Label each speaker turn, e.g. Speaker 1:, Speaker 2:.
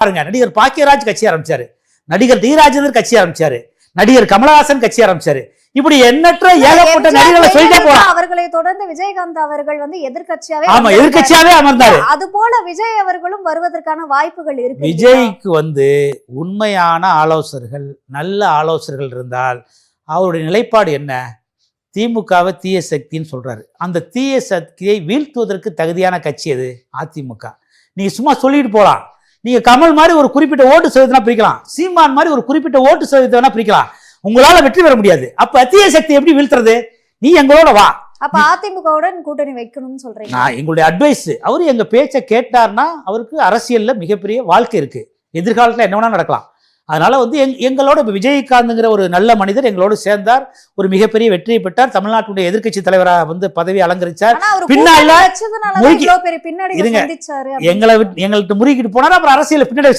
Speaker 1: பாருங்க, நடிகர் பாக்கியராஜ் கட்சி ஆரம்பிச்சாரு, நடிகர் டி ராஜேந்தர் கட்சி ஆரம்பிச்சாரு, நடிகர் கமலஹாசன் கட்சி ஆரம்பிச்சாரு. இப்படி எண்ணற்ற ஏகப்பட்ட நடிகர்களை சொல்லிட்டே போலாம்.
Speaker 2: அவர்களை தொடர்ந்து விஜயகாந்த் அவர்கள் வந்து எதிர்க்கட்சியாவே
Speaker 1: அமர்ந்தாரு.
Speaker 2: அது போல விஜய் அவர்களும் வருவதற்கான வாய்ப்புகள் இருக்கு.
Speaker 1: விஜய்க்கு வந்து உண்மையான ஆலோசகர்கள், நல்ல ஆலோசகர்கள் இருந்தால் அவருடைய நிலைப்பாடு என்ன? திமுகவை தீய சக்தின்னு சொல்றாரு. அந்த தீய சக்தியை வீழ்த்துவதற்கு தகுதியான கட்சி எது? அதிமுக. நீங்க சும்மா சொல்லிட்டு போலாம். நீங்க கமல் மாதிரி ஒரு குறிப்பிட்ட ஓட்டு சதவீதம் பிரிக்கலாம், சீமான் மாதிரி ஒரு குறிப்பிட்ட ஓட்டு சதவீதம் பிரிக்கலாம். உங்களால வெற்றி பெற முடியாது. அப்ப தீய சக்தி எப்படி வீழ்த்துறது? நீ எங்களோட வா.
Speaker 2: அப்ப அதிமுகவுடன் கூட்டணி வைக்கணும்னு சொல்றீங்க.
Speaker 1: நான் எங்களுடைய அட்வைஸ், அவரு எங்க பேச்சை கேட்டார்னா அவருக்கு அரசியல்ல மிகப்பெரிய வாழ்க்கை இருக்கு, எதிர்காலத்துல என்ன வேணா நடக்கலாம். அதனால வந்து எங்களோட விஜயகாந்த்ங்கிற ஒரு நல்ல மனிதர் எங்களோடு சேர்ந்தார், ஒரு மிகப்பெரிய வெற்றியை பெற்றார், தமிழ்நாட்டுடைய எதிர்க்கட்சி தலைவராக வந்து பதவி அலங்கரிச்சார். பின்னால எங்கள்கிட்ட முறுக்கிட்டு போனார், அப்புறம் அரசியல் பின்னாடி